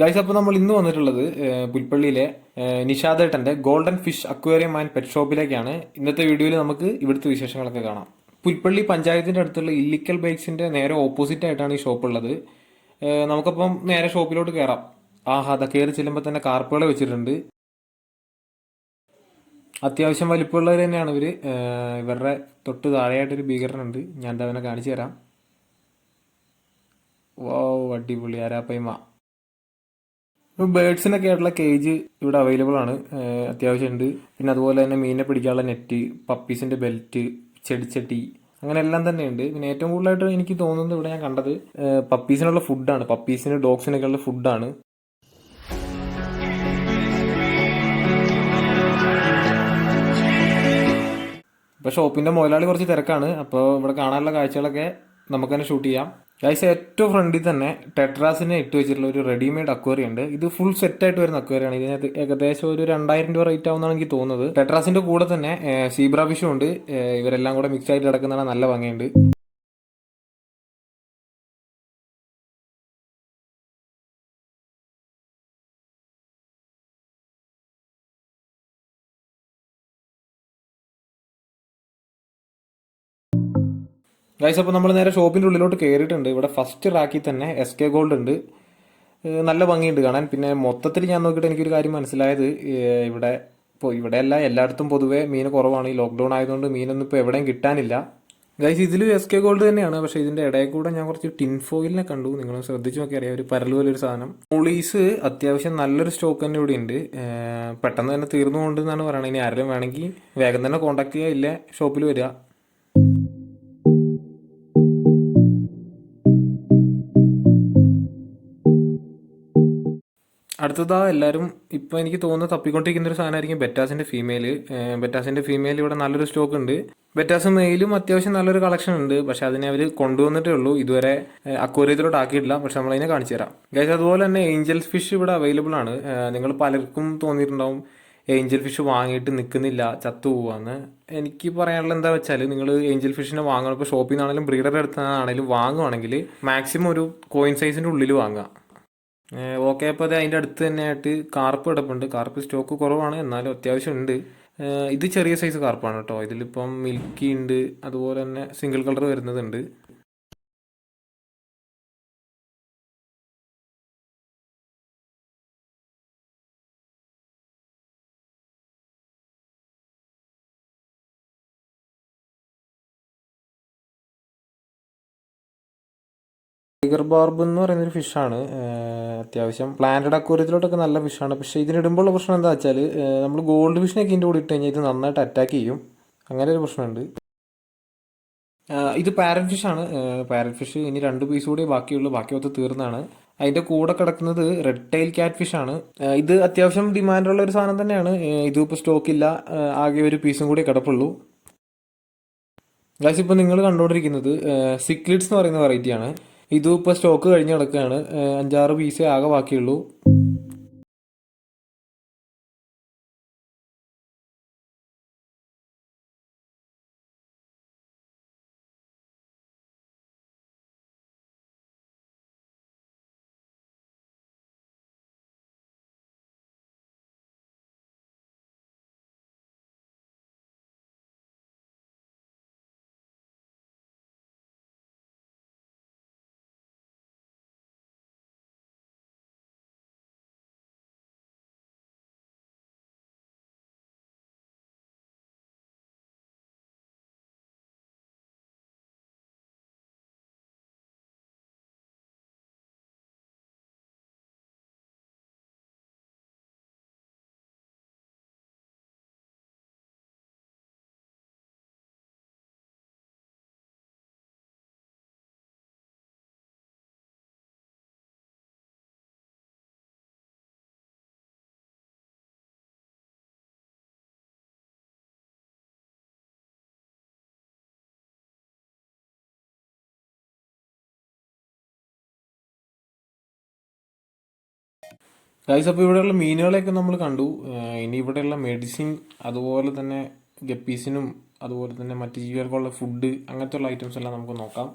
Guys, അപ്പോൾ നമ്മൾ ഇന്ന് വന്നിട്ടുള്ളത് പുൽപ്പള്ളിയിലെ നിഷാദേട്ടന്റെ golden fish aquarium and pet ഷോപ്പിലേക്കാണ്. ഇന്നത്തെ വീഡിയോയിൽ നമുക്ക് ഇവിടുത്തെ വിശേഷങ്ങളൊക്കെ കാണാം. പുൽപ്പള്ളി പഞ്ചായത്തിന്റെ അടുത്തുള്ള ഇല്ലിക്കൽ ബൈക്സിന്റെ നേരെ ഓപ്പോസിറ്റ് ആയിട്ടാണ് ഈ ഷോപ്പ് ഉള്ളത്. നമുക്കപ്പം നേരെ ഷോപ്പിലോട്ട് കയറാം. അതാ കയറി ചെല്ലുമ്പോൾ തന്നെ കാർപ്പുകളെ വെച്ചിട്ടുണ്ട്. അത്യാവശ്യം വലിപ്പമുള്ളവർ തന്നെയാണ് ഇവര്. ഇവരുടെ തൊട്ട് താഴെയായിട്ടൊരു ഭീകരനുണ്ട്. ഞാൻ അവനെ കാണിച്ചു തരാം. വോ, അടിപൊളി ആരാപ്പയ്മ. ഇപ്പോൾ ബേഡ്സിനൊക്കെ ആയിട്ടുള്ള കേജ് ഇവിടെ അവൈലബിൾ ആണ്. അത്യാവശ്യം ഉണ്ട്. പിന്നെ അതുപോലെ തന്നെ മീനിനെ പിടിക്കാനുള്ള നെറ്റ്, പപ്പീസിന്റെ ബെൽറ്റ്, ചെടിച്ചട്ടി, അങ്ങനെ എല്ലാം തന്നെ ഉണ്ട്. പിന്നെ ഏറ്റവും കൂടുതലായിട്ട് എനിക്ക് തോന്നുന്നത് ഇവിടെ ഞാൻ കണ്ടത് പപ്പീസിനുള്ള ഫുഡാണ്. പപ്പീസിന് ഡോഗ്സിനൊക്കെ ഉള്ള ഫുഡാണ്. ഇപ്പോൾ ഷോപ്പിന്റെ മുതലാളി കുറച്ച് തിരക്കാണ്. അപ്പോൾ ഇവിടെ കാണാനുള്ള കാഴ്ചകളൊക്കെ നമുക്ക് തന്നെ ഷൂട്ട് ചെയ്യാം. ഗൈസ്, ഏറ്റവും ഫ്രണ്ടിൽ തന്നെ ടെട്രാസിനെ ഇട്ട് വെച്ചിട്ടുള്ള ഒരു റെഡിമെയ്ഡ് അക്വേറിയം ഉണ്ട്. ഇത് ഫുൾ സെറ്റ് ആയിട്ട് വരുന്ന അക്വേറിയാണ്. ഇതിനകത്ത് ഏകദേശം ഒരു 2000 രൂപ റേറ്റ് ആവുന്നതാണ് എനിക്ക് തോന്നുന്നത്. ടെട്രാസിന്റെ കൂടെ തന്നെ സീബ്ര ഫിഷും ഉണ്ട്. ഇവരെല്ലാം കൂടെ മിക്സ് ആയിട്ട് കിടക്കുന്നതാണ്. നല്ല ഭംഗിയുണ്ട്. ഗൈസ്, അപ്പോൾ നമ്മൾ നേരെ ഷോപ്പിന്റെ ഉള്ളിലോട്ട് കയറിയിട്ടുണ്ട്. ഇവിടെ ഫസ്റ്റ് റാക്കിൽ തന്നെ SK ഗോൾഡ് ഉണ്ട്. നല്ല ഭംഗിയുണ്ട് കാണാൻ. പിന്നെ മൊത്തത്തിൽ ഞാൻ നോക്കിയിട്ട് എനിക്കൊരു കാര്യം മനസ്സിലായത്, ഇവിടെ ഇപ്പോൾ ഇവിടെയല്ല, എല്ലായിടത്തും പൊതുവേ മീൻ കുറവാണ്. ഈ ലോക്ക്ഡൗൺ ആയതുകൊണ്ട് മീനൊന്നും ഇപ്പോൾ എവിടെയും കിട്ടാനില്ല. ഗൈസ്, ഇതിലും SK ഗോൾഡ് തന്നെയാണ്. പക്ഷേ ഇതിന്റെ ഇടയിൽ കൂടെ ഞാൻ കുറച്ച് ടിൻ ഫോയിലിനെ കണ്ടു. നിങ്ങൾ ശ്രദ്ധിച്ചു നോക്കി അറിയാം, ഒരു പരൽ പോലൊരു സാധനം. പോളീസ് അത്യാവശ്യം നല്ലൊരു സ്റ്റോക്ക് തന്നെ ഇവിടെ ഉണ്ട്. പെട്ടെന്ന് തന്നെ തീർന്നുകൊണ്ട് എന്നാണ് പറയുന്നത്. ഇനി ആരെങ്കിലും വേണമെങ്കിൽ വേഗം തന്നെ കോൺടാക്ട് ചെയ്യുക, ഇല്ല ഷോപ്പിൽ വരിക. അടുത്തതാ എല്ലാവരും ഇപ്പോൾ എനിക്ക് തോന്നുന്നു തപ്പിക്കൊണ്ടിരിക്കുന്ന ഒരു സാധനമായിരിക്കും ബെറ്റാസിന്റെ ഫീമെയിൽ. ബെറ്റാസിന്റെ ഫീമെയിൽ ഇവിടെ നല്ലൊരു സ്റ്റോക്ക് ഉണ്ട്. ബെറ്റാസ് മെയിലും അത്യാവശ്യം നല്ലൊരു കളക്ഷൻ ഉണ്ട്. പക്ഷെ അതിനെ അവർ കൊണ്ടുവന്നിട്ടേ ഉള്ളൂ. ഇതുവരെ അക്വേറിയത്തിലോട്ട് ആക്കിയിട്ടില്ല. പക്ഷെ നമ്മളതിനെ കാണിച്ചു തരാം. ഗൈസ്, അതുപോലെ തന്നെ ഏഞ്ചൽസ് ഫിഷ് ഇവിടെ അവൈലബിൾ ആണ്. നിങ്ങൾ പലർക്കും തോന്നിയിട്ടുണ്ടാവും ഏഞ്ചൽ ഫിഷ് വാങ്ങിയിട്ട് നിൽക്കുന്നില്ല, ചത്തു പോവാന്ന്. എനിക്ക് പറയാനുള്ള എന്താ വെച്ചാൽ, നിങ്ങൾ ഏഞ്ചൽ ഫിഷിനെ വാങ്ങണം. ഇപ്പോൾ ഷോപ്പിൽ നിന്നാണെങ്കിലും ബ്രീഡറുടെ അടുത്ത് നിന്നാണെങ്കിലും വാങ്ങുവാണെങ്കിൽ മാക്സിമം ഒരു കോയിൻ സൈസിന്റെ ഉള്ളിൽ വാങ്ങുക. ഓക്കെ, അപ്പോൾ അത് അതിൻ്റെ അടുത്ത് തന്നെയായിട്ട് കാർപ്പ് കിടപ്പുണ്ട്. കാർപ്പ് സ്റ്റോക്ക് കുറവാണ്, എന്നാലും അത്യാവശ്യം ഉണ്ട്. ഇത് ചെറിയ സൈസ് കാർപ്പാണ് കേട്ടോ. ഇതിലിപ്പം മിൽക്കി ഉണ്ട്, അതുപോലെ തന്നെ സിംഗിൾ കളർ വരുന്നതുണ്ട്. ടൈഗർ ബാർബ് എന്ന് പറയുന്നൊരു ഫിഷാണ്. അത്യാവശ്യം പ്ലാന്റഡ് അക്വേറിയത്തിലോട്ടൊക്കെ നല്ല ഫിഷാണ്. പക്ഷേ ഇതിനിടുമ്പോഴുള്ള പ്രശ്നം എന്താ വെച്ചാൽ, നമ്മൾ ഗോൾഡ് ഫിഷിനൊക്കെ ഇതിൻ്റെ കൂടെ ഇട്ട് കഴിഞ്ഞാൽ ഇത് നന്നായിട്ട് അറ്റാക്ക് ചെയ്യും. അങ്ങനെ ഒരു പ്രശ്നമുണ്ട്. ഇത് പാരറ്റ് ഫിഷാണ്. പാരറ്റ് ഫിഷ് ഇനി 2 പീസ് കൂടി ബാക്കിയുള്ളൂ. ബാക്കി മൊത്തം തീർന്നാണ്. അതിന്റെ കൂടെ കിടക്കുന്നത് റെഡ് ടൈൽ ക്യാറ്റ് ഫിഷ് ആണ്. ഇത് അത്യാവശ്യം ഡിമാൻഡുള്ള ഒരു സാധനം തന്നെയാണ്. ഇതും ഇപ്പോൾ സ്റ്റോക്കില്ല. ആകെ ഒരു പീസും കൂടി കിടപ്പുള്ളൂ. ഗൈസ്, ഇപ്പോൾ നിങ്ങൾ കണ്ടുകൊണ്ടിരിക്കുന്നത് സിക്ലിഡ്സ് എന്ന് പറയുന്ന വെറൈറ്റിയാണ്. ഇതും ഇപ്പോൾ സ്റ്റോക്ക് കഴിഞ്ഞ് കിടക്കുകയാണ്. 5-6 പീസേ ആകെ ബാക്കിയുള്ളൂ. ഗൈസ്, അപ്പോൾ ഇവിടെയുള്ള മീനുകളെയൊക്കെ നമ്മൾ കണ്ടു. ഇനി ഇവിടെയുള്ള മെഡിസിൻ, അതുപോലെ തന്നെ ഗപ്പീസിനും അതുപോലെ തന്നെ മറ്റു ജീവികൾക്കുള്ള ഫുഡ്, അങ്ങനത്തെ ഉള്ള ഐറ്റംസ് എല്ലാം നമുക്ക് നോക്കാം.